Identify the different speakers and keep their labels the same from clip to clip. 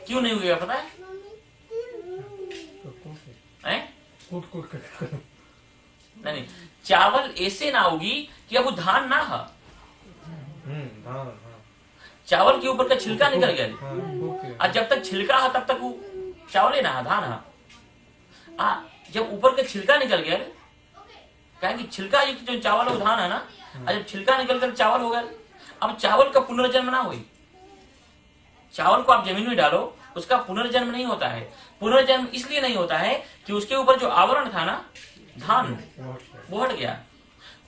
Speaker 1: क्यों नहीं उगेगा पता है?
Speaker 2: कूट कूट कर
Speaker 1: नहीं, चावल ऐसे ना उगी कि अब वो धान ना है। चावल के ऊपर का छिलका निकल गया, और जब तक छिलका है तब तक वो चावल ही ना है, धान है। जब ऊपर का छिलका निकल गया, कहेंगे छिलका युक्त जो चावल है वो धान है ना, और जब छिलका निकल कर चावल हो गया, अब चावल का पुनर्जन्म ना हुई। चावल को आप जमीन में डालो, उसका पुनर्जन्म नहीं होता है। पुनर्जन्म इसलिए नहीं होता है कि उसके ऊपर जो आवरण था ना, धान, वो हट गया।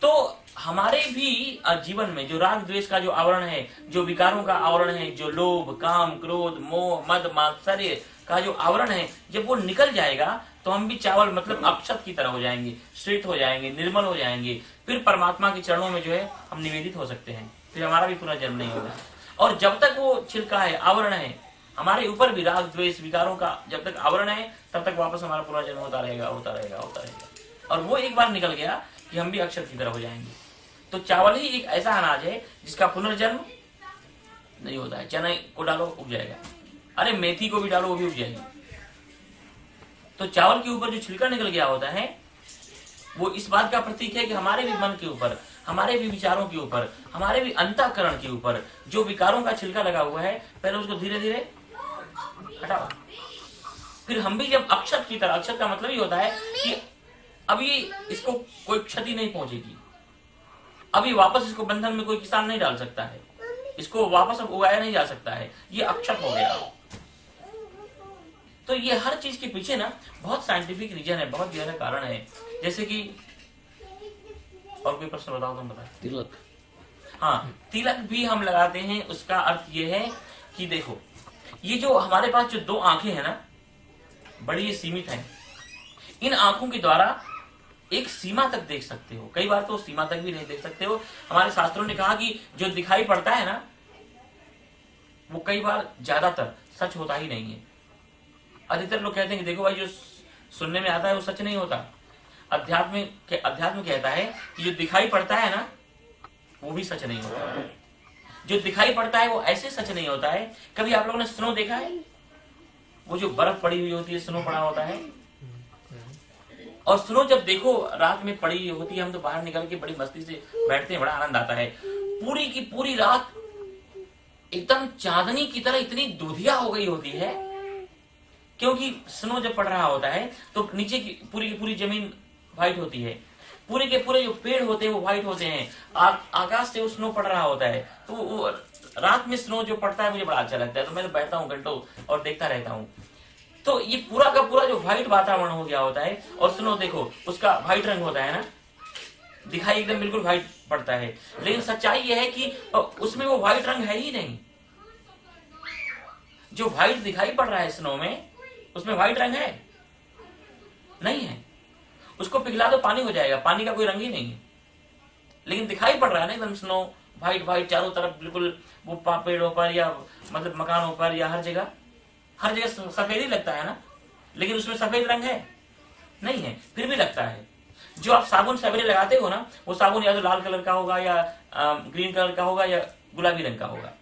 Speaker 1: तो हमारे भी जीवन में जो राग द्वेष का जो आवरण है, जो विकारों का आवरण है, जो लोभ, काम, क्रोध, मोह, मद, मात्सर्य का जो आवरण है, जब वो निकल जाएगा तो हम भी चावल मतलब अक्षत की तरह हो जाएंगे, श्वेत हो जाएंगे, निर्मल हो जाएंगे। फिर परमात्मा के चरणों में जो है हम निवेदित हो सकते हैं, फिर हमारा भी पुनर्जन्म नहीं होगा। और जब तक वो छिलका है, आवरण है, हमारे ऊपर भी राग द्वेष विकारों का जब तक आवरण है, तब तक वापस हमारा पुनर्जन्म होता रहेगा, होता रहेगा, होता रहेगा। और वो एक बार निकल गया कि हम भी अक्षर की तरह हो जाएंगे। तो चावल ही एक ऐसा अनाज है जिसका पुनर्जन्म नहीं होता है। चना को डालो उग जाएगा, अरे मेथी को भी डालो वो भी उग जाएगी। तो चावल के ऊपर जो छिलका निकल गया होता है, वो इस बात का प्रतीक है कि हमारे भी मन के ऊपर, हमारे भी विचारों के ऊपर, हमारे भी अंतःकरण के ऊपर जो विकारों का छिलका लगा हुआ है, पहले उसको धीरे धीरे हटाओ। फिर हम भी जब अक्षत की तरह, अक्षत का मतलब ही होता है कि अभी इसको कोई क्षति नहीं पहुंचेगी, अभी वापस इसको बंधन में कोई किसान नहीं डाल सकता है, इसको वापस अब उगाया नहीं जा सकता है, ये अक्षत हो गया। तो ये हर चीज के पीछे ना बहुत साइंटिफिक रीजन है, बहुत गहरा कारण है। जैसे कि और कोई प्रश्न बताओ, तुम बताओ।
Speaker 3: तिलक,
Speaker 1: हाँ, तिलक भी हम लगाते हैं। उसका अर्थ ये है कि देखो, ये जो हमारे पास जो दो आंखें हैं ना, बड़ी सीमित हैं। इन आंखों के द्वारा एक सीमा तक देख सकते हो, कई बार तो सीमा तक भी नहीं देख सकते हो। हमारे शास्त्रों ने कहा कि जो दिखाई पड़ता है ना, वो कई बार ज्यादातर सच होता ही नहीं है। अधिकतर लोग कहते हैं कि देखो भाई, जो सुनने में आता है वो सच नहीं होता। अध्यात्म कहता है कि जो दिखाई पड़ता है ना, वो भी सच नहीं होता। जो दिखाई पड़ता है वो ऐसे सच नहीं होता है। कभी आप लोगों ने स्नो देखा है? वो जो बर्फ पड़ी हुई होती है, स्नो पड़ा होता है, और स्नो जब देखो रात में पड़ी होती है, हम तो बाहर निकल के बड़ी मस्ती से बैठते हैं, बड़ा आनंद आता है। पूरी की पूरी रात एकदम चांदनी की तरह इतनी दूधिया हो गई होती है, क्योंकि स्नो जब पड़ रहा होता है तो नीचे की पूरी जमीन व्हाइट होती है, पूरे के पूरे जो पेड़ होते हैं वो व्हाइट होते हैं, आकाश से वो स्नो पड़ रहा होता है। तो वो रात में स्नो जो पड़ता है मुझे बड़ा अच्छा लगता है, तो मैं तो बैठता हूँ घंटों और देखता रहता हूँ। तो ये पूरा का पूरा जो व्हाइट वातावरण हो गया होता है, और स्नो देखो उसका व्हाइट रंग होता है ना, दिखाई एकदम बिल्कुल व्हाइट पड़ता है। लेकिन सच्चाई यह है कि उसमें वो व्हाइट रंग है ही नहीं। जो व्हाइट दिखाई पड़ रहा है स्नो में, उसमें व्हाइट रंग है नहीं है। उसको पिघला दो पानी हो जाएगा, पानी का कोई रंग ही नहीं है। लेकिन दिखाई पड़ रहा है ना एकदम स्नो व्हाइट व्हाइट चारों तरफ, बिल्कुल वो पेड़ों पर या मतलब मकानों पर या हर जगह सफेद ही लगता है ना, लेकिन उसमें सफेद रंग है नहीं है, फिर भी लगता है। जो आप साबुन सवेरे लगाते हो ना, वो साबुन या तो लाल कलर का होगा या ग्रीन कलर का होगा या गुलाबी रंग का होगा।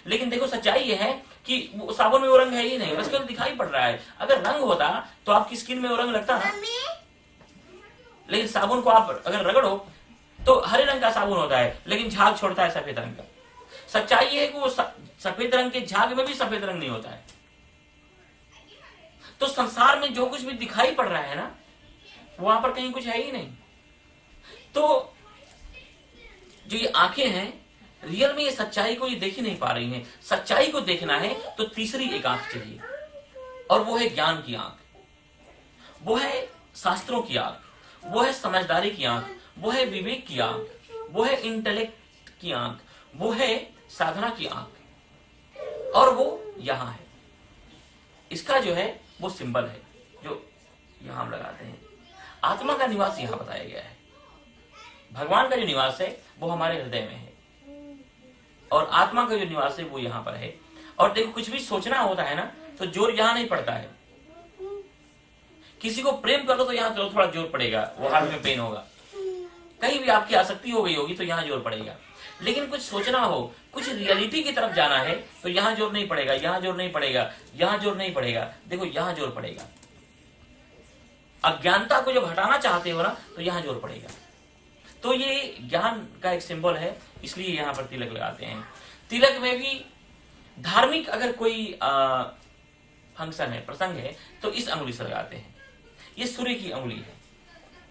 Speaker 1: लेकिन देखो सच्चाई ये है कि वो साबुन में वो रंग है ही नहीं, बस केवल दिखाई पड़ रहा है। अगर रंग होता तो आपकी स्किन में वो रंग लगता ना। लेकिन साबुन को आप अगर रगड़ो तो हरे रंग का साबुन होता है, लेकिन झाग छोड़ता है सफेद रंग का। सच्चाई ये है कि वो सफेद रंग के झाग में भी सफेद रंग नहीं होता है। तो संसार में जो कुछ भी दिखाई पड़ रहा है ना, वहां पर कहीं कुछ है ही नहीं। तो जो ये आंखें हैं, रियल में ये सच्चाई को ये देख ही नहीं पा रही हैं। सच्चाई को देखना है तो तीसरी एक आंख चाहिए, और वो है ज्ञान की आंख, वो है शास्त्रों की आंख, वो है समझदारी की आंख, वो है विवेक की आंख, वो है इंटेलेक्ट की आंख, वो है साधना की आंख, और वो यहां है। इसका जो है वो सिंबल है जो यहां हम लगाते हैं। आत्मा का निवास यहां बताया गया है। भगवान का जो निवास है वो हमारे हृदय में है, और आत्मा का जो निवास है वो यहां पर है। और देखो, कुछ भी सोचना होता है ना तो जोर यहां नहीं पड़ता है। किसी को प्रेम करो तो यहां थोड़ा जोर पड़ेगा, वो हाथ में पेन होगा। कहीं भी आपकी आसक्ति हो गई होगी तो यहां जोर पड़ेगा। लेकिन कुछ सोचना हो, कुछ रियलिटी की तरफ जाना है, तो यहाँ जोर नहीं पड़ेगा, यहाँ जोर नहीं पड़ेगा, यहाँ जोर नहीं पड़ेगा, देखो यहाँ जोर पड़ेगा। अज्ञानता को जब हटाना चाहते हो ना, तो यहाँ जोर पड़ेगा। तो ये ज्ञान का एक सिंबल है, इसलिए यहाँ पर तिलक लगाते हैं। तिलक में भी धार्मिक अगर कोई फंक्शन है, प्रसंग है, तो इस अंगुली से लगाते हैं। ये सूर्य की अंगुली है।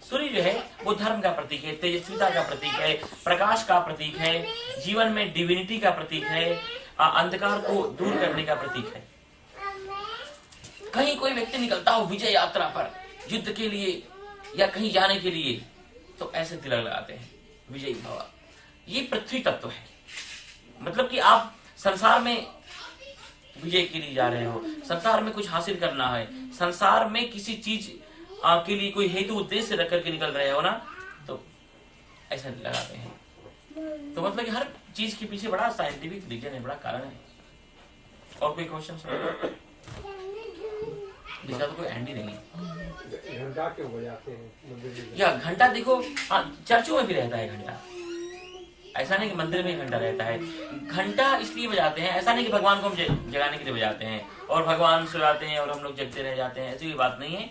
Speaker 1: सूर्य जो है वो धर्म का प्रतीक है, तेजस्विता का प्रतीक है, प्रकाश का प्रतीक है, जीवन में डिविनिटी का प्रतीक है, अंधकार को दूर करने का प्रतीक है। कहीं कोई व्यक्ति निकलता हो विजय यात्रा पर, युद्ध के लिए या कहीं जाने के लिए, तो ऐसे तिलक लगाते हैं, विजयी भव। ये पृथ्वी तत्व है, मतलब कि आप संसार में विजय के लिए जा रहे हो, संसार में कुछ हासिल करना है, संसार में किसी चीज के लिए कोई हेतु उद्देश्य रख करके निकल रहे हो ना, तो ऐसा लगाते हैं। तो मतलब कि हर चीज के पीछे बड़ा साइंटिफिक रीजन है, बड़ा कारण है। और कोई क्वेश्चन जिसका तो कोई एंड ही नहीं।
Speaker 2: घंटा क्यों बजाते हैं?
Speaker 1: या घंटा देखो, चर्चों में भी रहता है घंटा, ऐसा नहीं कि मंदिर में घंटा रहता है। घंटा इसलिए बजाते हैं, ऐसा नहीं कि भगवान को हम जगाने के लिए बजाते हैं और भगवान सुलाते हैं और हम लोग जगते रह जाते हैं, ऐसी कोई बात नहीं है।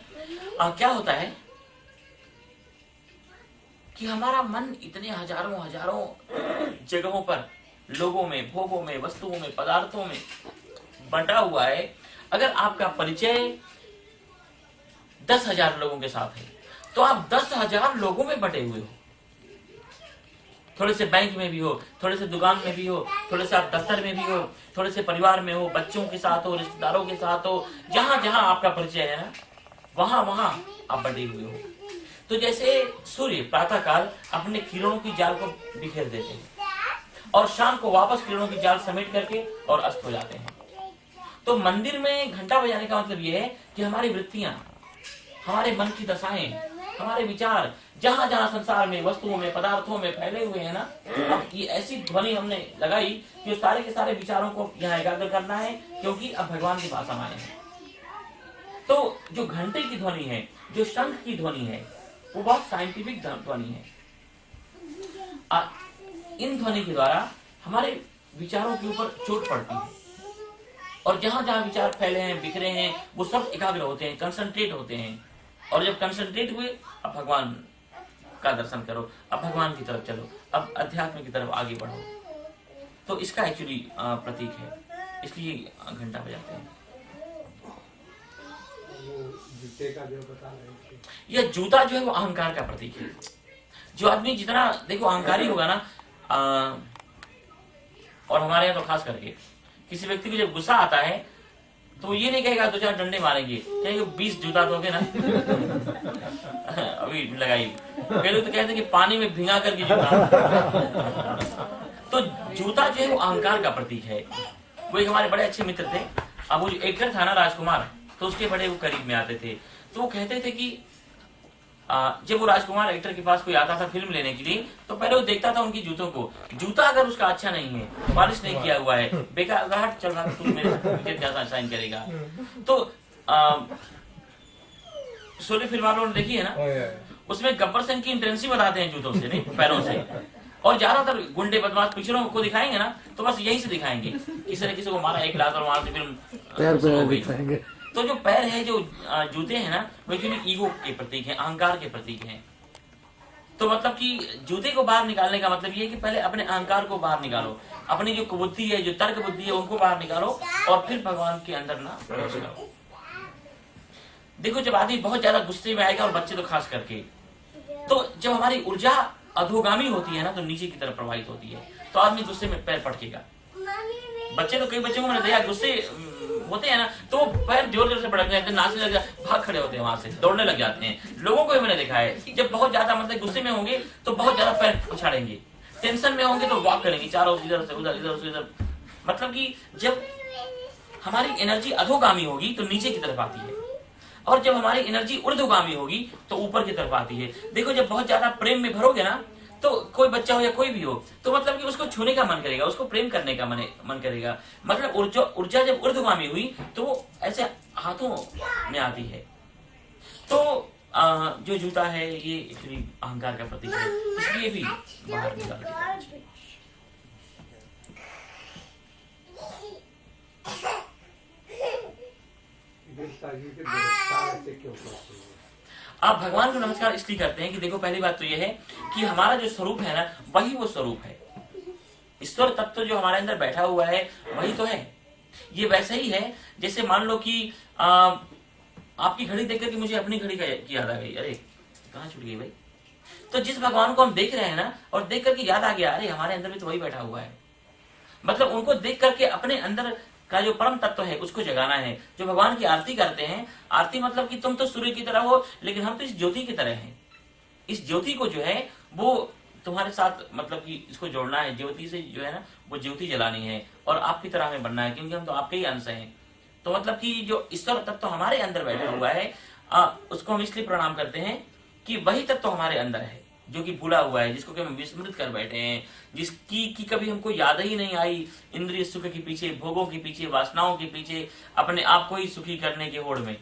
Speaker 1: क्या होता है कि हमारा मन इतने हजारों जगहों पर, लोगों में, भोगों में, वस्तुओं में, पदार्थों में बंटा हुआ है। अगर आपका परिचय 10,000 लोगों के साथ है, तो आप 10,000 लोगों में बटे हुए हो। थोड़े से बैंक में भी हो, थोड़े से दुकान में भी हो, थोड़े से आप दफ्तर में भी हो, थोड़े से परिवार में हो, बच्चों के साथ हो, रिश्तेदारों के साथ हो, जहां जहां आपका परिचय है ना, वहां वहां आप बटे हुए हो। तो जैसे सूर्य प्रातः काल अपने किरणों की जाल को बिखेर देते हैं और शाम को वापस किरणों की जाल समेट करके और अस्त हो जाते हैं। तो मंदिर में घंटा बजाने का मतलब यह है कि हमारी वृत्तियां, हमारे मन की दशाएं, हमारे विचार जहां जहां संसार में, वस्तुओं में, पदार्थों में फैले हुए हैं ना, अब ये ऐसी ध्वनि हमने लगाई कि सारे के सारे विचारों को यहाँ एकाग्र करना है, क्योंकि अब भगवान के पास हम आए हैं। तो जो घंटे की ध्वनि है, जो शंख की ध्वनि है, वो बहुत साइंटिफिक ध्वनि है। इन ध्वनि के द्वारा हमारे विचारों के ऊपर चोट पड़ती है और जहां जहां विचार फैले हैं, बिखरे हैं, वो सब एकाग्र होते हैं, कंसंट्रेट होते हैं। और जब कंसंट्रेट हुए, अब भगवान का दर्शन करो, अब भगवान की तरफ चलो, अब अध्यात्म की तरफ आगे बढ़ो। तो इसका एक्चुअली प्रतीक है, इसलिए घंटा बजाते हैं।
Speaker 2: जूते का जो बता रहे थे,
Speaker 1: यह जूता जो है वो अहंकार का प्रतीक है। जो आदमी जितना देखो अहंकारी होगा ना, और हमारे यहाँ तो खास करके किसी व्यक्ति को जब गुस्सा आता है तो ये नहीं कहेगा 2-4 डंडे मारेंगे, कहेंगे 20 जूता दोगे ना। अभी लगाई, पहले तो कहते कि पानी में भिंगा करके जूता। तो जूता जो है वो अहंकार का प्रतीक है। वो एक हमारे बड़े अच्छे मित्र थे, अब वो जो एक्टर था ना राजकुमार, तो उसके बड़े वो करीब में आते थे। तो वो कहते थे कि जब वो राजकुमार एक्टर के पास कोई आता था फिल्म लेने के लिए, तो पहले वो देखता था उनकी जूतों को। जूता अगर उसका अच्छा नहीं है, पॉलिश नहीं किया हुआ है, बेकार चल रहा, तू मेरे ज्यादा साइन करेगा। तो शोले फिल्म आप लोगों ने देखी है ना, उसमें गब्बर सिंह की इंटेंसी बताते हैं जूतों से, नहीं पैरों से। और ज्यादातर गुंडे बदमाश पिक्चरों को दिखाएंगे ना, तो बस यही से दिखाएंगे, किसी ने किसी को मारा, एक लात और वहां से फिल्म। तो जो पैर है, जो जूते हैं ना, वो एक्चुअली ईगो के प्रतीक हैं, अहंकार के प्रतीक हैं। तो मतलब कि जूते को बाहर निकालने का मतलब ये है कि पहले अपने अहंकार को बाहर निकालो, अपनी जो कुबुद्धि है, जो तर्क बुद्धि है, उनको बाहर निकालो और फिर भगवान के अंदर ना प्रवेश करो। देखो जब आदमी बहुत ज्यादा गुस्से में आएगा, और बच्चे तो खास करके, तो जब हमारी ऊर्जा अधोगामी होती है ना, तो नीचे की तरफ प्रवाहित होती है, तो आदमी गुस्से में पैर पटकेगा। बच्चे तो कई बच्चों को मैंने देखा गुस्से होते हैं ना, तो पैर जोर जोर से पटकने लगते हैं, नाचने लग जाते, भाग खड़े होते हैं, वहां से दौड़ने लग जाते हैं। लोगों को भी मैंने देखा है, जब बहुत ज्यादा मतलब गुस्से में होंगे तो बहुत ज्यादा पैर उछाड़ेंगे, टेंशन में होंगे तो वॉक करेंगे चारों इधर से उधर, इधर से उधर। मतलब कि जब हमारी एनर्जी अधोगामी होगी तो नीचे की तरफ आती है, और जब हमारी एनर्जी ऊर्ध्वगामी होगी तो ऊपर की तरफ आती है। देखो जब बहुत ज्यादा प्रेम में भरोगे ना, तो कोई बच्चा हो या कोई भी हो, तो मतलब कि उसको छूने का मन करेगा, उसको प्रेम करने का मन करेगा। मतलब ऊर्जा जब ऊर्ध्वगामी हुई तो वो ऐसे हाथों में आती है। तो जो जूता है ये एक्चुअली अहंकार का प्रतीक है, इसलिए भी बाहर निकाल के
Speaker 2: देवता जी के नमस्कार ऐसे क्यों करते हैं?
Speaker 1: आप भगवान को नमस्कार इसलिए करते हैं कि देखो, पहली बात तो यह है कि हमारा जो स्वरूप है ना, वही वो स्वरूप है। ईश्वर तत्व जो हमारे अंदर बैठा हुआ है वही तो है। ये वैसे ही है जैसे मान लो कि आपकी घड़ी देख करके मुझे अपनी घड़ी की याद आ गई, अरे कहाँ छूट गई भाई। तो जिस भगवान को हम देख रहे हैं ना, और देख करके याद आ गया, अरे हमारे अंदर भी तो वही बैठा हुआ है। मतलब उनको देख करके अपने अंदर का जो परम तत्व है उसको जगाना है। जो भगवान की आरती करते हैं, आरती मतलब कि तुम तो सूर्य की तरह हो, लेकिन हम तो इस ज्योति की तरह हैं। इस ज्योति को जो है वो तुम्हारे साथ मतलब कि इसको जोड़ना है, ज्योति से जो है ना वो ज्योति जलानी है और आपकी तरह हमें बनना है, क्योंकि हम तो आपके ही अंश हैं। तो मतलब कि जो ईश्वर तत्व हमारे अंदर बैठा हुआ है उसको हम इसलिए प्रणाम करते हैं कि वही तत्व हमारे अंदर है जो कि भूला हुआ है, जिसको कि हम विस्मृत कर बैठे हैं, जिसकी की कभी हमको याद ही नहीं आई। इंद्रिय सुख के पीछे, भोगों के पीछे, वासनाओं के पीछे, अपने आप को ही सुखी करने के होड़ में,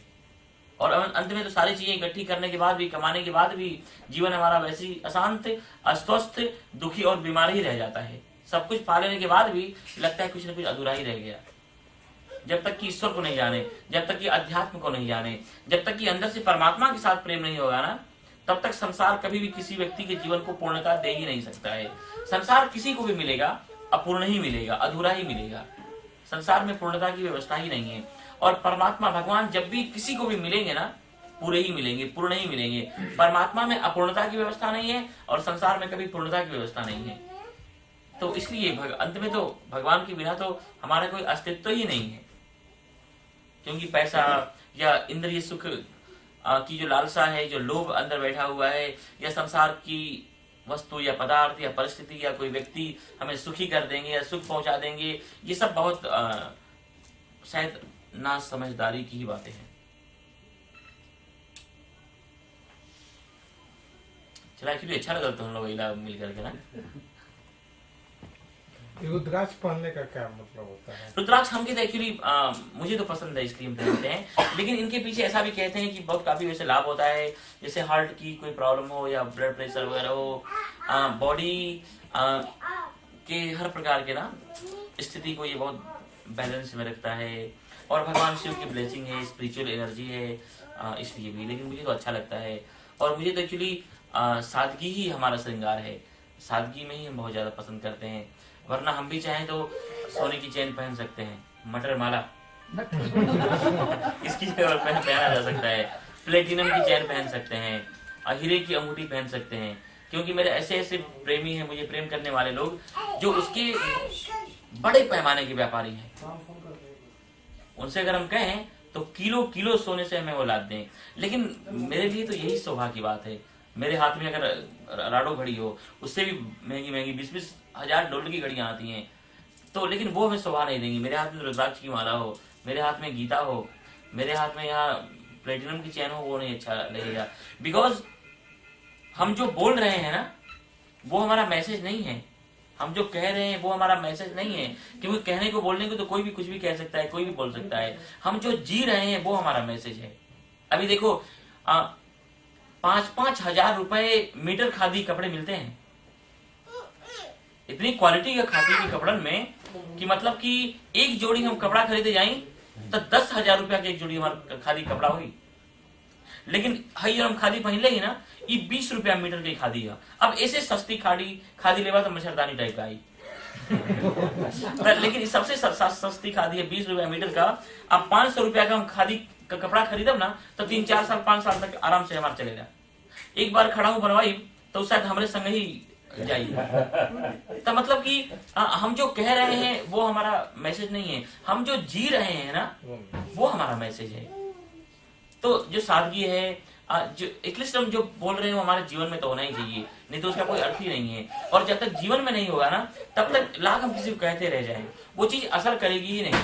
Speaker 1: और अंत में तो सारी चीजें इकट्ठी करने के बाद भी, कमाने के बाद भी जीवन हमारा वैसे ही अशांत, अस्वस्थ, दुखी और बीमार ही रह जाता है। सब कुछ पा लेने के बाद भी लगता है कुछ न कुछ अधूरा ही रह गया। जब तक कि ईश्वर को नहीं जाने, जब तक कि अध्यात्म को नहीं जाने, जब तक कि अंदर से परमात्मा के साथ प्रेम नहीं होगा ना, तब तक संसार कभी भी किसी व्यक्ति के जीवन को पूर्णता दे ही नहीं सकता है। संसार किसी को भी मिलेगा अपूर्ण ही मिलेगा, अधूरा ही मिलेगा। संसार में पूर्णता की व्यवस्था ही नहीं है। और परमात्मा भगवान जब भी किसी को भी मिलेंगे ना, पूरे ही मिलेंगे, पूर्ण ही मिलेंगे। परमात्मा में अपूर्णता की व्यवस्था नहीं है और संसार में कभी पूर्णता की व्यवस्था नहीं है। तो इसलिए अंत में तो भगवान के बिना तो हमारा कोई अस्तित्व ही नहीं है, क्योंकि पैसा या इंद्रिय सुख की जो लालसा है, जो लोभ अंदर बैठा हुआ है, या संसार की वस्तु या पदार्थ या परिस्थिति या कोई व्यक्ति हमें सुखी कर देंगे या सुख पहुंचा देंगे, ये सब बहुत शायद ना समझदारी की ही बातें हैं। चला एक्चुअली अच्छा लगा तो हम लोग मिल करके ना।
Speaker 3: रुद्राक्ष पहनने का क्या मतलब होता है?
Speaker 1: रुद्राक्ष हम कहते एक्चुअली मुझे तो पसंद है इसलिए हम पहनते हैं, लेकिन इनके पीछे ऐसा भी कहते हैं कि बहुत काफी वैसे लाभ होता है। जैसे हार्ट की कोई प्रॉब्लम हो या ब्लड प्रेशर वगैरह हो, बॉडी के हर प्रकार के ना स्थिति को ये बहुत बैलेंस में रखता है। और भगवान शिव की ब्लेसिंग है, स्पिरिचुअल एनर्जी है, इसलिए भी। लेकिन मुझे तो अच्छा लगता है, और मुझे तो एक्चुअली सादगी ही हमारा श्रृंगार है। सादगी में ही हम बहुत ज्यादा पसंद करते हैं। वरना हम भी चाहें तो सोने की चेन पहन सकते हैं, मटर माला इसकी जगह पर पहना जा सकता है, प्लेटिनम की चेन पहन सकते हैं, हीरे की अंगूठी पहन सकते हैं। क्योंकि मेरे ऐसे ऐसे प्रेमी हैं, मुझे प्रेम करने वाले लोग, जो उसके बड़े पैमाने के व्यापारी हैं। उनसे अगर हम कहें तो किलो किलो सोने से हमें वो लाद दें। लेकिन मेरे लिए तो यही सौभाग्य की बात है। मेरे हाथ में अगर राडो घड़ी हो, उससे भी महंगी महंगी 20-20 हजार डॉलर की घड़ियां आती हैं, तो लेकिन वो हमें शोभा नहीं देंगी। मेरे हाथ में रुद्राक्ष की माला हो, मेरे हाथ में गीता हो, मेरे हाथ में यहाँ प्लेटिनम की चैन हो, वो नहीं अच्छा लगेगा। बिकॉज हम जो बोल रहे हैं ना, वो हमारा मैसेज नहीं है। हम जो कह रहे हैं वो हमारा मैसेज नहीं है, क्योंकि कहने को बोलने को तो कोई भी कुछ भी कह सकता है, कोई भी बोल सकता है। हम जो जी रहे हैं वो हमारा मैसेज है। अभी देखो 5-5 हजार रुपए मीटर खादी कपड़े मिलते हैं, इतनी क्वालिटी का खादी के कपड़न में कि मतलब कि एक जोड़ी हम कपड़ा खरीदे जाए तो 10,000 रुपया की एक जोड़ी हमारा खादी कपड़ा हुई। लेकिन हई हम खादी पहन ले ना, ये 20 रुपया मीटर की खादी है। अब ऐसे सस्ती खादी लेवा तो मच्छरदानी टाइप का आई लेकिन सबसे सस्ती खादी है 20 रुपया मीटर का। अब 500 रुपया का हम खादी का कपड़ा खरीदब ना, तो 3-4 साल 5 साल तक आराम से हमारा चलेगा। एक बार खड़ा हूं बनवाई तो शायद हमारे संग ही जाइए। तो मतलब कि हम जो कह रहे हैं वो हमारा मैसेज नहीं है, हम जो जी रहे हैं ना वो हमारा मैसेज है। तो जो सादगी है, जो एटलीस्ट हम जो बोल रहे हैं वो हमारे जीवन में तो होना ही चाहिए, नहीं तो उसका कोई अर्थ ही नहीं है। और जब तक जीवन में नहीं होगा ना, तब तक लाख हम किसी को कहते रह जाएं, वो चीज असर करेगी ही नहीं।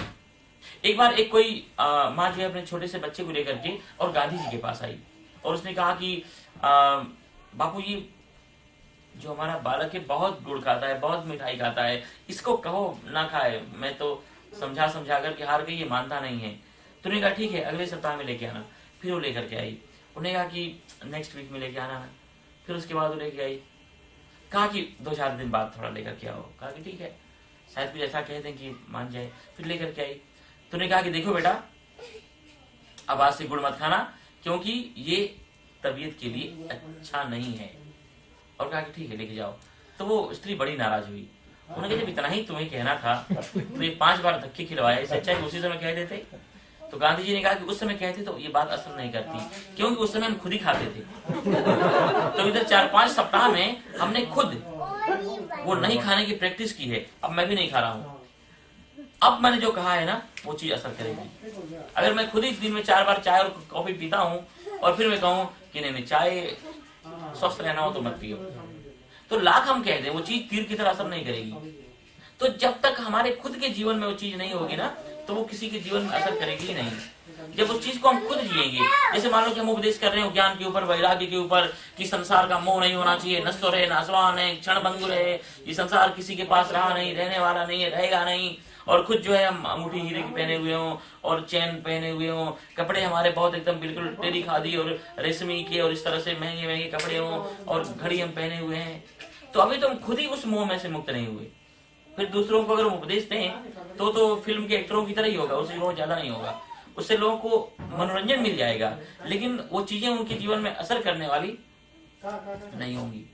Speaker 1: एक बार एक कोई माँ जो है अपने छोटे से बच्चे को लेकर के और गांधी जी के पास आई, और उसने कहा कि बापू जी, जो हमारा बालक है बहुत गुड़ खाता है, बहुत मिठाई खाता है, इसको कहो ना खाए। मैं तो समझा करके हार गई, ये मानता नहीं है। तो उन्होंने कहा ठीक है, अगले सप्ताह में लेके आना। फिर वो लेकर के आई। उन्हें कहा कि नेक्स्ट वीक में लेके आना है। फिर उसके बाद वो लेके आई, कहा कि 2-4 दिन बाद थोड़ा लेकर के आओ। कहा कि ठीक है, शायद कुछ ऐसा कह दें कि मान जाए। फिर लेकर के आई। तूने कहा कि देखो बेटा, अब आज से गुड़ मत खाना क्योंकि ये तबीयत के लिए अच्छा नहीं है। और कहा कि ठीक है लेके जाओ। तो वो स्त्री बड़ी नाराज हुई। उन्होंने कहा जब इतना ही तुम्हें कहना था तो ये 5 बार धक्के खिलवाए, इससे अच्छा है उसी समय कह देते। तो गांधी जी ने कहा कि उस समय कहते तो ये बात असर नहीं करती, क्योंकि उस समय हम खुद ही खाते थे। तो इधर 4-5 सप्ताह में हमने खुद वो नहीं खाने की प्रैक्टिस की है। अब मैं भी नहीं खा रहा हूँ। अब मैंने जो कहा है ना वो चीज असर करेगी। अगर मैं खुद ही दिन में 4 बार चाय और कॉफी पीता हूँ और फिर मैं कहूँ कि नहीं चाय स्वस्थ रहना हो तो मत पियो, तो लाख हम कह दें वो चीज तीर की तरह असर नहीं करेगी। तो जब तक हमारे खुद के जीवन में वो चीज नहीं होगी ना तो वो किसी के जीवन में असर करेगी ही नहीं। जब उस चीज को हम खुद जिएंगे, जैसे मान लो कि हम उपदेश कर रहे हो ज्ञान के ऊपर, वैराग्य के ऊपर, कि संसार का मोह नहीं होना चाहिए, नश्वर रहे, नासवान है, क्षण भंगुर है, ये संसार किसी के पास रहा नहीं, रहने वाला नहीं है, रहेगा नहीं। और खुद जो है हम अंगूठी हीरे की पहने हुए हों और चैन पहने हुए हों, कपड़े हमारे बहुत एकदम बिल्कुल टेरी खादी और रेशमी के और इस तरह से महंगे महंगे कपड़े हों और घड़ी हम पहने हुए हैं, तो अभी तो हम खुद ही उस मोह में से मुक्त नहीं हुए। फिर दूसरों को अगर हम उपदेश दें तो फिल्म के एक्टरों की तरह ही होगा, उससे बहुत ज्यादा नहीं होगा। उससे लोगों को मनोरंजन मिल जाएगा, लेकिन वो चीजें उनके जीवन में असर करने वाली नहीं होंगी।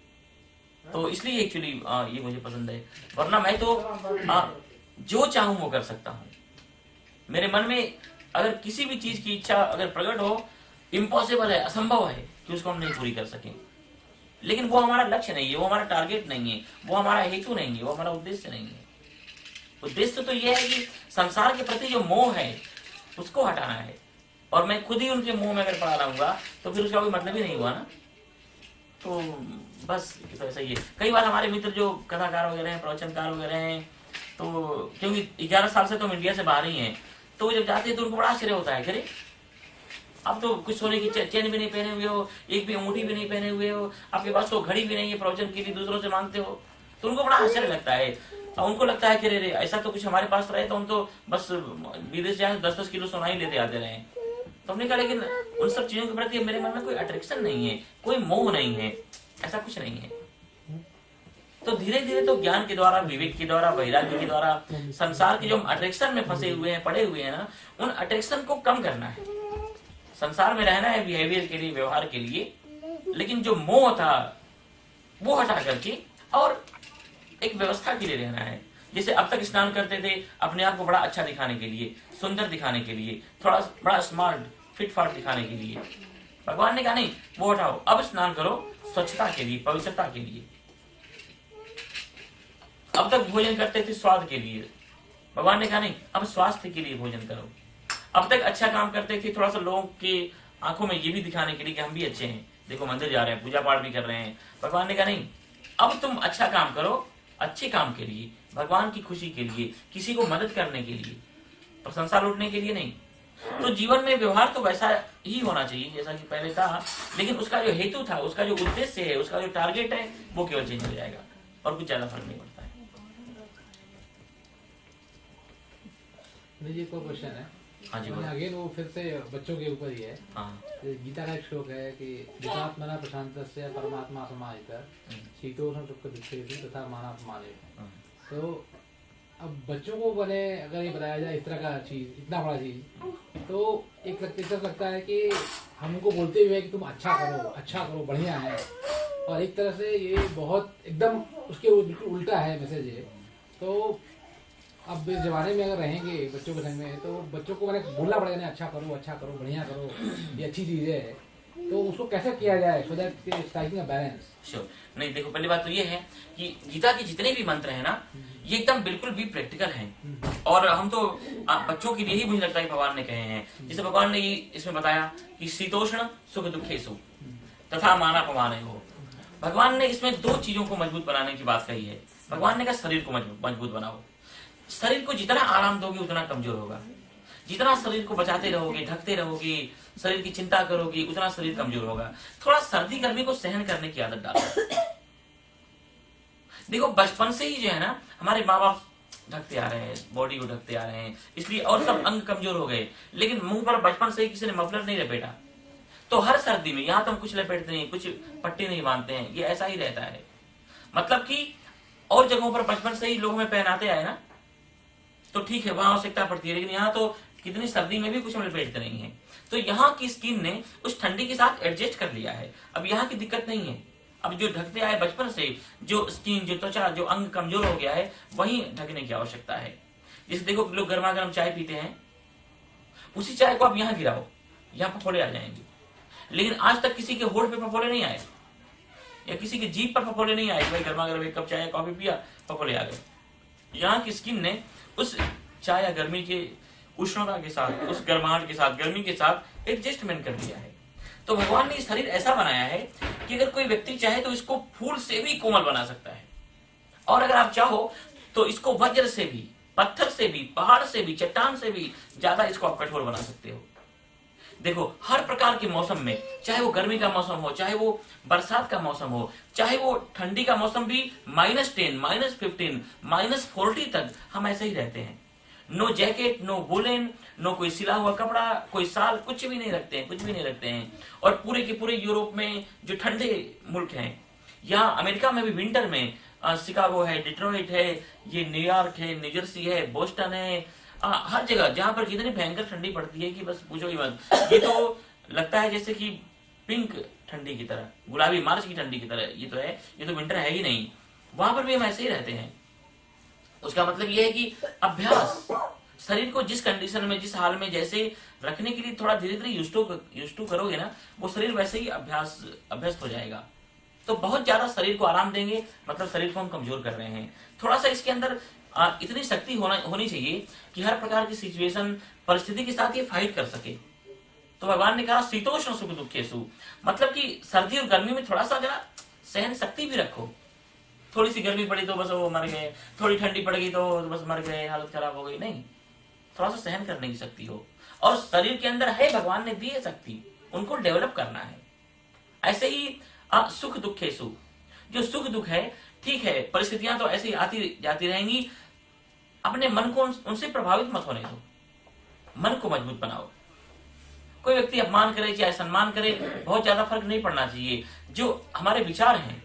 Speaker 1: तो इसलिए एक्चुअली ये मुझे पसंद है। वरना मैं तो जो चाहूं वो कर सकता हूं। मेरे मन में अगर किसी भी चीज की इच्छा अगर प्रकट हो, इम्पॉसिबल है, असंभव है कि उसको हम नहीं पूरी कर सकें, लेकिन वो हमारा लक्ष्य नहीं है, वो हमारा टारगेट नहीं है, वो हमारा हेतु नहीं है, वो हमारा उद्देश्य नहीं है। उद्देश्य तो ये है कि संसार के प्रति जो मोह है उसको हटाना है, और मैं खुद ही उनके मुंह में अगर पड़ा रहूंगा तो फिर उसका कोई मतलब ही नहीं हुआ ना। तो बस तो ऐसा ही है। कई बार हमारे मित्र जो कथाकार वगैरह हैं, प्रवचनकार वगैरह हैं, तो क्योंकि 11 साल से तो हम इंडिया से बाहर ही हैं, तो जब जाते हैं तो उनको बड़ा आश्चर्य होता है, अरे अब तो कुछ सोने की चैन भी नहीं पहने हुए हो, एक भी अंगूठी भी नहीं पहने हुए हो, आपके पास तो घड़ी भी नहीं है, प्रवचन के लिए दूसरों से मांगते हो। तो उनको बड़ा आश्चर्य लगता है। उनको लगता है कि अरे ऐसा तो कुछ हमारे पास रहे तो हम तो बस विदेश जाए 10-10 किलो सोना ही लेते आते रहे। तो हमने कहा लेकिन उन सब चीजों के प्रति मेरे मन में कोई अट्रैक्शन नहीं है, कोई मोह नहीं है, ऐसा कुछ नहीं है। तो धीरे धीरे तो ज्ञान के द्वारा, विवेक के द्वारा, वैराग्य के द्वारा संसार के जो हम अट्रैक्शन में फंसे हुए हैं, पड़े हुए हैं ना, उन अट्रैक्शन को कम करना है। संसार में रहना है बिहेवियर के लिए, व्यवहार के लिए, लेकिन जो मोह था वो हटा करके और एक व्यवस्था के लिए रहना है। जैसे अब तक स्नान करते थे अपने आप को बड़ा अच्छा दिखाने के लिए, सुंदर दिखाने के लिए, थोड़ा बड़ा स्मार्ट फिट फाट दिखाने के लिए। भगवान ने कहा नहीं, वो हटाओ, अब स्नान करो स्वच्छता के लिए, पवित्रता के लिए। अब तक भोजन करते थे स्वाद के लिए, भगवान ने कहा नहीं, अब स्वास्थ्य के लिए भोजन करो। अब तक अच्छा काम करते थे थोड़ा सा लोगों के आंखों में ये भी दिखाने के लिए कि हम भी अच्छे हैं, देखो मंदिर जा रहे हैं, पूजा पाठ भी कर रहे हैं। भगवान ने कहा नहीं, अब तुम अच्छा काम करो, अच्छे काम के लिए, भगवान की खुशी के लिए, किसी को मदद करने के लिए, प्रशंसा लूटने के लिए नहीं। तो जीवन में व्यवहार तो वैसा ही होना चाहिए जैसा कि पहले था, लेकिन उसका जो हेतु था, उसका जो उद्देश्य है, उसका जो टारगेट है, वो केवल चेंज हो जाएगा और कुछ ज्यादा फर्क नहीं पड़ता है।
Speaker 4: जी कोई क्वेश्चन है?
Speaker 1: हाँ जी,
Speaker 4: अगेन वो फिर से बच्चों के ऊपर ही है।
Speaker 1: हाँ।
Speaker 4: गीता का एक श्लोक है कि जितात्मना प्रशांतस्य परमात्मा समाहितः शीतोष्ण दुःख दुःखेषु तथा मानापमाने। तो अब बच्चों को बने अगर ये बताया जाए इस तरह का चीज, इतना बड़ा चीज, तो एक लगता है कि हमको बोलते हुए कि तुम अच्छा करो, बढ़िया है, और एक तरह से ये बहुत एकदम उसके बिल्कुल उल्टा है मैसेज है। तो अब इस जमाने में अगर रहेंगे बच्चों के संग में, तो बच्चों को मैंने बोलना पड़ेगा अच्छा करो, बढ़िया करो, ये अच्छी चीज है, तो उसको कैसे किया जाए so that striking a balance?
Speaker 1: Sure. नहीं देखो, पहली बात तो ये है कि गीता के जितने भी मंत्र हैं ना, ये एकदम बिल्कुल भी प्रैक्टिकल हैं, और हम तो बच्चों के लिए ही मुझे लगता है भगवान ने कहे हैं। जैसे भगवान ने इसमें बताया कि शीतोष्ण सुख दुखेषु तथा मानापमाने हो। भगवान ने इसमें 2 चीजों को मजबूत बनाने की बात कही है। भगवान ने कहा शरीर को मजबूत बनाओ। शरीर को जितना आराम दोगे उतना कमजोर होगा, जितना शरीर को बचाते रहोगे, ढकते रहोगे, शरीर की चिंता करोगे, उतना शरीर कमजोर होगा। थोड़ा सर्दी गर्मी को सहन करने की आदत डालो। देखो बचपन से ही जो है ना, हमारे माँ बाप ढकते आ रहे हैं, बॉडी को ढकते आ रहे हैं, इसलिए और सब अंग कमजोर हो गए, लेकिन मुंह पर बचपन से ही किसी ने मफलर नहीं लपेटा, तो हर सर्दी में यहाँ तो हम कुछ लपेटते नहीं, कुछ पट्टी नहीं बांधते हैं, ये ऐसा ही रहता है। मतलब कि और जगहों पर बचपन से ही लोग हमें पहनाते आए ना, तो ठीक है, वहां आवश्यकता पड़ती है, लेकिन यहाँ तो कितनी सर्दी में भी कुछ लपेटते नहीं है। तो यहाँ की स्किन ने उस ठंडी के साथ एडजस्ट कर लिया है। अब यहाँ की दिक्कत नहीं है। अब जो ढकते आए बचपन से, जो स्किन, जो त्वचा, जो अंग कमजोर हो गया है, वही ढकने की आवश्यकता है। जैसे देखो लोग गर्मा गर्म चाय पीते हैं, उसी चाय को आप यहाँ गिराओ, यहाँ फफोले आ जाएंगे। लेकिन आज तक किसी के होठ पे फफोले नहीं आए, या किसी के जीभ पर फफोले नहीं आए। भाई गर्मा गर्म एक कप चाय कॉफी पिया, फफोले आ गए। यहाँ की स्किन ने उस चाय या गर्मी के उष्णता के साथ, उस गर्माहट के साथ, गर्मी के साथ एडजस्टमेंट कर दिया है। तो भगवान ने शरीर ऐसा बनाया है कि अगर कोई व्यक्ति चाहे तो इसको फूल से भी कोमल बना सकता है, और अगर आप चाहो तो इसको वज्र से भी, पत्थर से भी, पहाड़ से भी, चट्टान से भी ज्यादा इसको आप कठोर बना सकते हो। देखो हर प्रकार के मौसम में, चाहे वो गर्मी का मौसम हो, चाहे वो बरसात का मौसम हो, चाहे वो ठंडी का मौसम भी, -10, -15, -40 तक हम ऐसे ही रहते हैं। No jacket, no woollen, no कोई सिला हुआ कपड़ा, कोई साल, कुछ भी नहीं रखते हैं, कुछ भी नहीं रखते हैं। और पूरे के पूरे यूरोप में जो ठंडे मुल्क हैं, यहाँ अमेरिका में भी विंटर में शिकागो है, डिट्रॉइट है, ये न्यूयॉर्क है, न्यूजर्सी है, बोस्टन है, हर जगह जहां पर इतनी भयंकर ठंडी पड़ती है कि बस पूछो ही मत। ये तो लगता है जैसे कि पिंक ठंडी की तरह, गुलाबी मार्च की ठंडी की तरह ये तो है, ये तो विंटर है ही नहीं। वहां पर भी हम ऐसे ही रहते हैं। उसका मतलब ये है कि अभ्यास, शरीर को जिस कंडीशन में, जिस हाल में जैसे रखने के लिए थोड़ा धीरे धीरे यूज टू करोगे ना, वो शरीर वैसे ही अभ्यस्त हो जाएगा। तो बहुत ज्यादा शरीर को आराम देंगे मतलब शरीर को हम कमजोर कर रहे हैं। थोड़ा सा इसके अंदर इतनी शक्ति होनी चाहिए कि हर प्रकार की सिचुएशन, परिस्थिति के साथ ये फाइट कर सके। तो भगवान ने कहा शीतोष्ण सुख दुखेषु, मतलब कि सर्दी और गर्मी में थोड़ा सा जरा सहन शक्ति भी रखो। थोड़ी सी गर्मी पड़ी तो बस वो मर गए, थोड़ी ठंडी पड़ गई तो बस मर गए, हालत खराब हो गई, नहीं, थोड़ा सा सहन करने की शक्ति हो। और शरीर के अंदर है, भगवान ने दी है शक्ति, उनको डेवलप करना है। ऐसे ही सुख दुखेषु, जो सुख दुख है, ठीक है, परिस्थितियां तो ऐसे ही आती जाती रहेंगी, अपने मन को उनसे प्रभावित मत होने दो, मन को मजबूत बनाओ। कोई व्यक्ति अपमान करे चाहे सम्मान करे, बहुत ज्यादा फर्क नहीं पड़ना चाहिए। जो हमारे विचार हैं,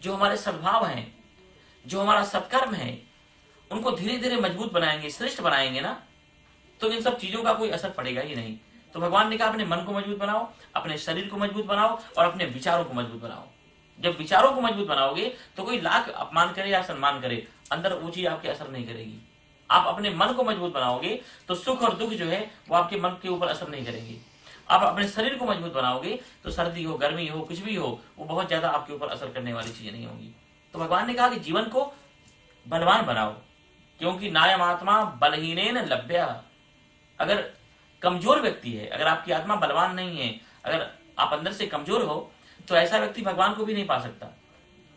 Speaker 1: जो हमारे सद्भाव हैं, जो हमारा सत्कर्म है, उनको धीरे धीरे मजबूत बनाएंगे, श्रेष्ठ बनाएंगे ना, तो इन सब चीजों का कोई असर पड़ेगा ही नहीं। तो भगवान ने कहा अपने मन को मजबूत बनाओ, अपने शरीर को मजबूत बनाओ और अपने विचारों को मजबूत बनाओ। जब विचारों को मजबूत बनाओगे तो कोई लाख अपमान करे या सम्मान करे, अंदर वो चीज आपके असर नहीं करेगी। आप अपने मन को मजबूत बनाओगे तो सुख और दुख जो है वो आपके मन के ऊपर असर नहीं करेंगे। आप अपने शरीर को मजबूत बनाओगे तो सर्दी हो, गर्मी हो, कुछ भी हो, वो बहुत ज्यादा आपके ऊपर असर करने वाली चीजें नहीं होंगी। तो भगवान ने कहा कि जीवन को बलवान बनाओ, क्योंकि नायम आत्मा बलहीनेन लभ्या। अगर कमजोर व्यक्ति है, अगर आपकी आत्मा बलवान नहीं है, अगर आप अंदर से कमजोर हो, तो ऐसा व्यक्ति भगवान को भी नहीं पा सकता।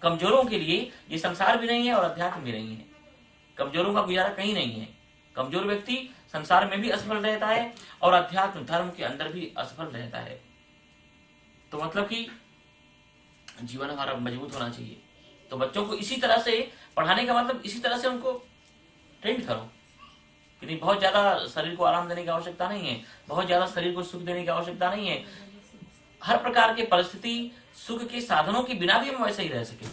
Speaker 1: कमजोरों के लिए ये संसार भी नहीं है और अध्यात्म भी नहीं है। कमजोरों का गुजारा कहीं नहीं है। कमजोर व्यक्ति संसार में भी असफल रहता है और अध्यात्म धर्म के अंदर भी असफल रहता है। तो मतलब कि जीवन हमारा मजबूत होना चाहिए। तो बच्चों को इसी तरह से पढ़ाने का मतलब इसी तरह से उनको ट्रेंड करो। कि बहुत ज्यादा शरीर को आराम देने की आवश्यकता नहीं है, बहुत ज्यादा शरीर को सुख देने की आवश्यकता नहीं है। हर प्रकार के परिस्थिति, सुख के साधनों के बिना भी हम वैसे ही रह सके।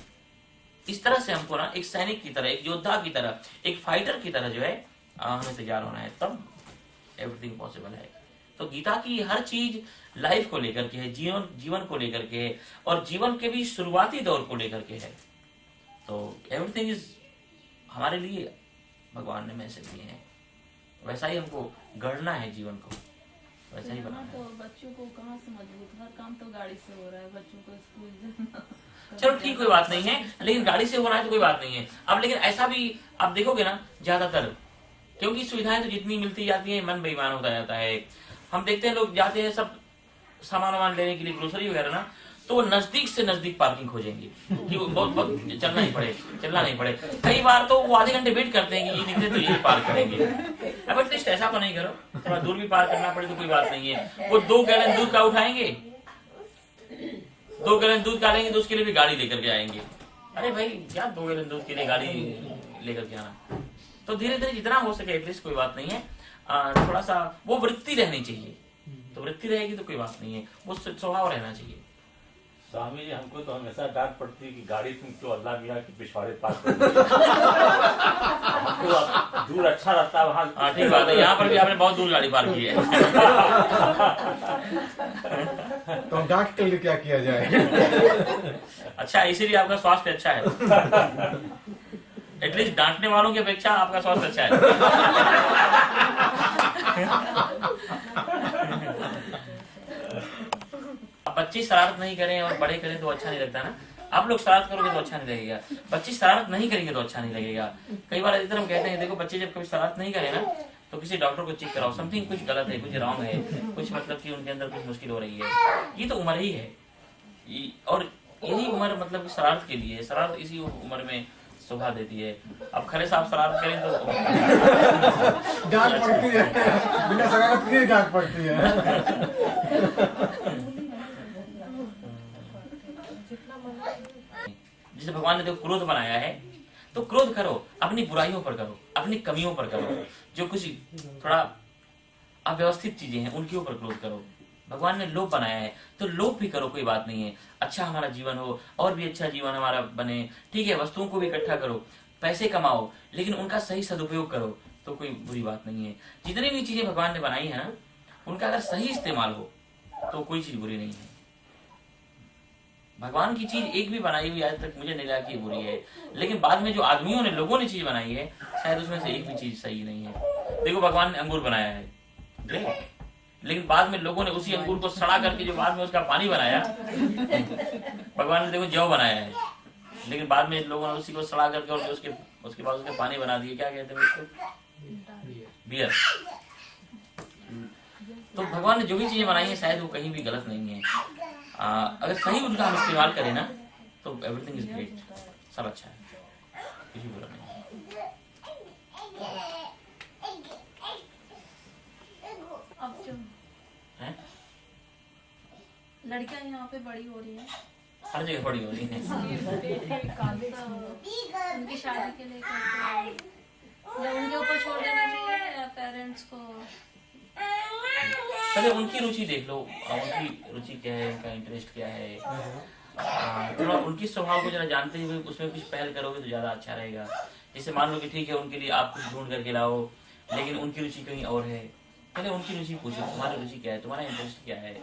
Speaker 1: इस तरह से हमको ना एक सैनिक की तरह, एक योद्धा की तरह, एक फाइटर की तरह जो है हमें तैयार होना है, तब एवरीथिंग पॉसिबल है। तो गीता की हर चीज लाइफ को लेकर के है, जीवन को लेकर के है, और जीवन के भी शुरुआती दौर को लेकर के है। तो एवरीथिंग इज हमारे लिए भगवान ने मैसेज दिए हैं, वैसा ही हमको गढ़ना है जीवन को, वैसा ही बनाना
Speaker 5: तो बच्चों को कहाँ से मजबूत, हर काम तो गाड़ी से हो रहा है, बच्चों को स्कूल
Speaker 1: चलो ठीक, कोई बात नहीं है, लेकिन गाड़ी से हो रहा है तो कोई बात नहीं है। अब लेकिन ऐसा भी आप देखोगे ना, ज्यादातर क्योंकि सुविधाएं तो जितनी मिलती जाती है मन बेईमान होता जाता है। हम देखते हैं लोग जाते हैं सब सामान वामान लेने के लिए, ग्रोसरी वगैरह ना, तो वो नजदीक से नजदीक पार्किंग खोजेंगे कि वो बहुत चलना नहीं पड़े। कई बार तो वो आधे घंटे वेट करते हैं कि ये निकले तो ये पार्क करेंगे। अब एटलीस्ट ऐसा तो नहीं करो, थोड़ा दूर भी पार्क करना पड़े तो कोई बात नहीं है। वो 2 गैलन दूध का उठाएंगे, 2 गैलन दूध का लेंगे तो उसके लिए भी गाड़ी लेकर के आएंगे। अरे भाई क्या 2 गैलन दूध के लिए गाड़ी लेकर के आना। तो धीरे धीरे जितना हो सके एटलीस्ट कोई बात नहीं है, थोड़ा सा वो वृत्ति रहनी चाहिए। तो वृत्ति रहेगी तो कोई बात नहीं है, वो स्वभाव रहना चाहिए।
Speaker 6: स्वामी जी हमको तो हमेशा डांट पड़ती है कि गाड़ी तुम क्यों अल्लाह मियाँ के पिछवाड़े पास कर दी? हमको अब दूर अच्छा रहता है वहाँ।
Speaker 1: हाँ ठीक बात है, यहाँ पर भी आपने बहुत दूर गाड़ी पार की है।
Speaker 3: तो हम डांट के लिए क्या किया जाए?
Speaker 1: अच्छा, इसीलिए आपका स्वास्थ्य अच्छा है। एटलीस्ट डांटने वालों की अपेक्षा आपका स्वास्थ्य अच्छा है। अब बच्चे शरारत नहीं करें और बड़े करें तो अच्छा नहीं लगता ना। आप लोग शरारत करोगे तो अच्छा नहीं लगेगा, बच्चे शरारत नहीं करेंगे तो अच्छा नहीं लगेगा। कई बार इधर हम कहते हैं देखो बच्चे जब कभी शरारत नहीं करें ना तो किसी डॉक्टर को चेक कराओ, समथिंग कुछ गलत है, कुछ रॉन्ग है, कुछ मतलब कि उनके अंदर कुछ मुश्किल हो रही है। ये तो उम्र ही है और यही उम्र मतलब कि शरारत के लिए है। शरारत इसी उम्र में शोभा देती है। अब खरे साहब शरारत करें तो
Speaker 3: डांट पड़ती है, बिना शरारत किए डांट पड़ती है।
Speaker 1: जिसे भगवान ने देखो क्रोध बनाया है तो क्रोध करो, अपनी बुराइयों पर करो, अपनी कमियों पर करो, जो कुछ थोड़ा अव्यवस्थित चीजें हैं उनके ऊपर क्रोध करो। भगवान ने लोभ बनाया है तो लोभ भी करो, कोई बात नहीं है। अच्छा हमारा जीवन हो और भी अच्छा जीवन हमारा बने, ठीक है। वस्तुओं को भी इकट्ठा करो, पैसे कमाओ, लेकिन उनका सही सदुपयोग करो तो कोई बुरी बात नहीं है। जितनी भी चीजें भगवान ने बनाई है ना उनका अगर सही इस्तेमाल हो तो कोई चीज बुरी नहीं है। भगवान की चीज एक भी बनाई हुई आज तक मुझे नहीं लगा कि बुरी है, लेकिन बाद में जो आदमियों ने लोगों ने चीज बनाई है शायद उसमें से एक भी चीज सही नहीं है। देखो भगवान ने अंगूर बनाया है, ग्रेट, लेकिन बाद में लोगों ने उसी अंगूर को सड़ा करके जो बाद में उसका पानी बनाया। भगवान ने देखो जौ बनाया है, लेकिन बाद में लोगों ने उसी को सड़ा करके और जो उसके बाद उसका पानी बना दिया, क्या कहते हैं उसको, बियर। तो भगवान ने जो भी चीजें बनाई है शायद वो कहीं भी गलत नहीं है। अगर सही उनका हम इस्तेमाल करें ना तो एवरीथिंग इज ग्रेट, सब अच्छा है, कुछ भी बुरा नहीं
Speaker 5: अब जो
Speaker 1: है।
Speaker 5: लड़कियां यहाँ पे बड़ी हो रही है,
Speaker 1: हर जगह बड़ी हो रही है।
Speaker 5: उनकी शादी के लिए करते हैं या उनके ऊपर छोड़ देना चाहिए या पेरेंट्स को?
Speaker 1: पहले उनकी रुचि देख लो, उनकी रुचि क्या है, उनका इंटरेस्ट क्या है, थोड़ा उनकी स्वभाव को जरा जानते हुए उसमें कुछ पहल करोगे तो ज्यादा अच्छा रहेगा। जैसे मान लो कि ठीक है उनके लिए आप कुछ ढूंढ करके लाओ, लेकिन उनकी रुचि कहीं और है, पहले उनकी रुचि पूछो, तुम्हारी रुचि क्या है, तुम्हारा इंटरेस्ट क्या है,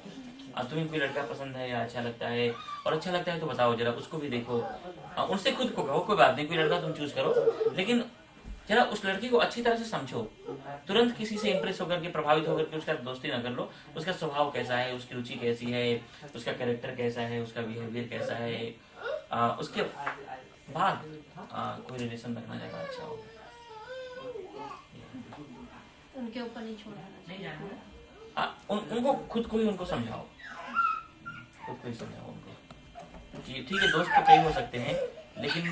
Speaker 1: तुम्हें कोई लड़का पसंद है या अच्छा लगता है, और अच्छा लगता है तो बताओ जरा, उसको भी देखो, उनसे खुद को कहो, कोई बात नहीं कोई लड़का तुम चूज करो, लेकिन जरा उस लड़की को अच्छी तरह से समझो। तुरंत किसी से इंप्रेस होकर के, प्रभावित होकर के उसका दोस्ती ना कर लो। उसका स्वभाव कैसा है, उसकी रुचि कैसी है, उसका कैरेक्टर कैसा है, उसका बिहेवियर कैसा है, उसके बाद कोई रिलेशन रखना ज्यादा अच्छा होगा।
Speaker 5: उनके ऊपर नहीं छोड़ना,
Speaker 1: उनको खुद को ही उनको समझाओ, खुद को ही समझाओ उनको कि ठीक है दोस्त तो कई हो सकते हैं, लेकिन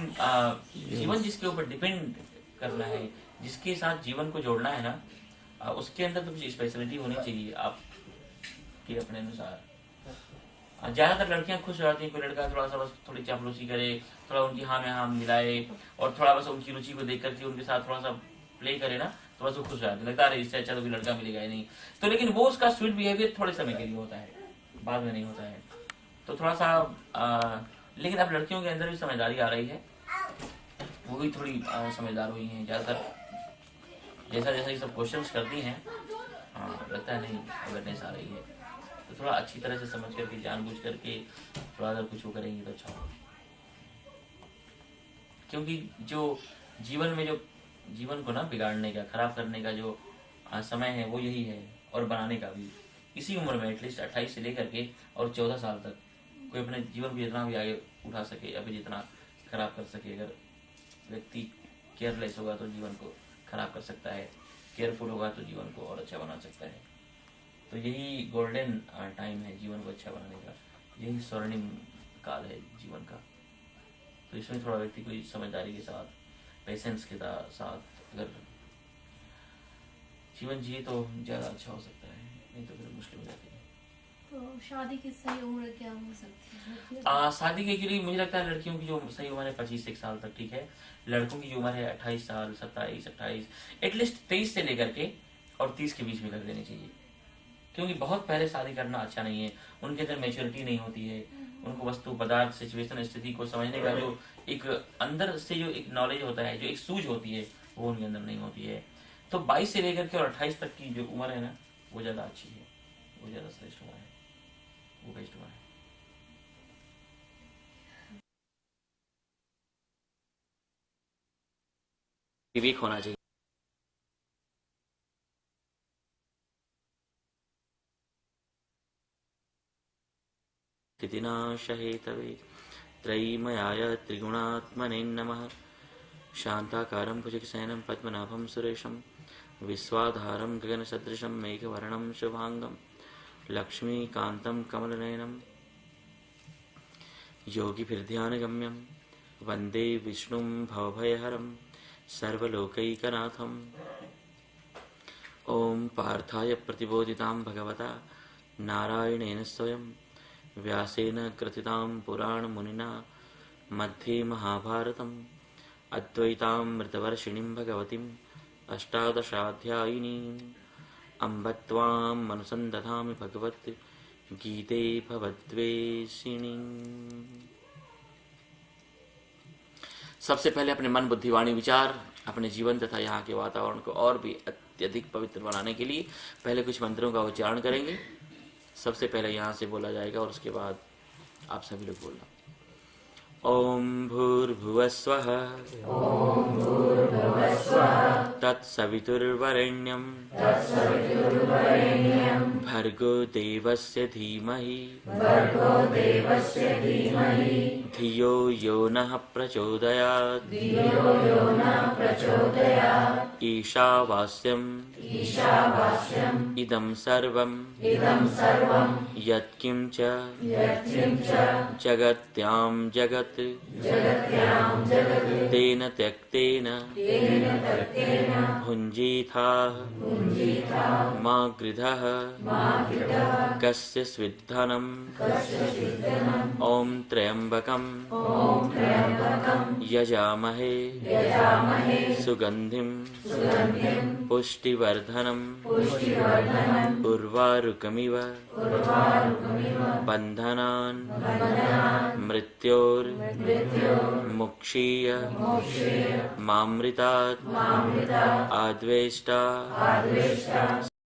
Speaker 1: जीवन जिसके ऊपर डिपेंड करना है, जिसके साथ जीवन को जोड़ना है ना, उसके अंदर तो कुछ स्पेशलिटी होनी चाहिए आपके अपने अनुसार। ज्यादातर लड़कियां खुश हो जाती हैं, कोई लड़का थोड़ा सा बस थोड़ी चापलूसी करे, थोड़ा उनकी हाँ में हाँ मिलाए और थोड़ा बस उनकी रुचि को देख करके उनके साथ थोड़ा सा प्ले करे ना, तो बस वो खुश हो जाती है, लगता है इससे अच्छा तो कोई लड़का मिलेगा ही नहीं। तो लेकिन वो उसका स्वीट बिहेवियर थोड़े समय के लिए होता है, बाद में नहीं होता है। तो थोड़ा सा लेकिन अब लड़कियों के अंदर भी समझदारी आ रही है, वो भी थोड़ी समझदार हुई हैं ज्यादातर। जैसा जैसा ये सब क्वेश्चंस करती हैं, लगता है नहीं अवेयरनेस आ रही है, तो थोड़ा अच्छी तरह से समझ करके, जानबूझ करके थोड़ा अगर कुछ वो करेंगी तो अच्छा होगा। क्योंकि जो जीवन में जो जीवन को ना बिगाड़ने का, खराब करने का जो समय है वो यही है, और बनाने का भी इसी उम्र में, एटलीस्ट 28 से लेकर के और 14 साल तक कोई अपने जीवन को जितना भी आगे उठा सके या फिर जितना खराब कर सके। अगर व्यक्ति केयरलेस होगा तो जीवन को खराब कर सकता है, केयरफुल होगा तो जीवन को और अच्छा बना सकता है। तो यही गोल्डन टाइम है जीवन को अच्छा बनाने का, यही स्वर्णिम काल है जीवन का। तो इसमें थोड़ा व्यक्ति को समझदारी के साथ, पेशेंस के साथ अगर जीवन जिए तो ज़्यादा अच्छा हो सकता है, नहीं तो फिर मुश्किल हो जाती है।
Speaker 5: तो शादी की सही उम्र क्या हो सकती है?
Speaker 1: शादी के लिए मुझे लगता है लड़कियों की जो सही उम्र है 25 साल तक ठीक है। लड़कों की जो उम्र है 28 साल, 27, 28, एटलीस्ट 23 से लेकर के और 30 के बीच में कर देनी चाहिए। क्योंकि बहुत पहले शादी करना अच्छा नहीं है, उनके अंदर मैच्योरिटी नहीं होती है, उनको वस्तु पदार्थ सिचुएशन स्थिति को समझने का जो एक अंदर से जो एक नॉलेज होता है, जो एक सूझ होती है, वो उनके अंदर नहीं होती है। तो 22 से लेकर के और 28 तक की जो उम्र है ना, वो ज्यादा अच्छी है, वो ज्यादा श्रेष्ठ उम्र है, वो बेस्ट उम्र है। विवेक होना चाहिए। स्थितिनाशहेतवे त्रयीमयाय त्रिगुणात्मने नमः। शान्ताकारं भुजगशयनं पद्मनाभं सुरेशं विश्वाधारं गगनसदृशं मेघवर्णं शुभांगं लक्ष्मीकान्तं कमलनयनं योगिभिर्ध्यानगम्यं वन्दे विष्णुं भवभयहरं सर्वलोकैकनाथम्। ॐ पार्थाय प्रतिबोधितां भगवता नारायणेन स्वयं व्यासेन ग्रथितां पुराणमुनिना मध्ये महाभारतम् अद्वैतामृतवर्षिणीं भगवतीम् अष्टादशाध्यायिनीम् अम्ब त्वाम् अनुसन्दधामि भगवत् गीते भवद्वेषिणीम्। सबसे पहले अपने मन, बुद्धि, वाणी, विचार, अपने जीवन तथा यहाँ के वातावरण को और भी अत्यधिक पवित्र बनाने के लिए पहले कुछ मंत्रों का उच्चारण करेंगे। सबसे पहले यहाँ से बोला जाएगा और उसके बाद आप सभी लोग बोलना। ओम भूर्भुवस्वः तत्सवितुर्वरेण्यं भर्गो देवस्य धीमहि धियो यो नः प्रचोदयात्। ईशावास्यम् इदं सर्वं यत्किंच जगत्यां जगत् तेन त्यक्तेन भुञ्जीथाः मा गृधः कस्य स्विद्धनम्। ॐ त्र्यम्बकं यजामहे सुगन्धिं पुष्टिवर्धनम् उर्वारुकमिव बन्धनान् मृत्योर्मुक्षीय मामृतात् आद्वेष्टा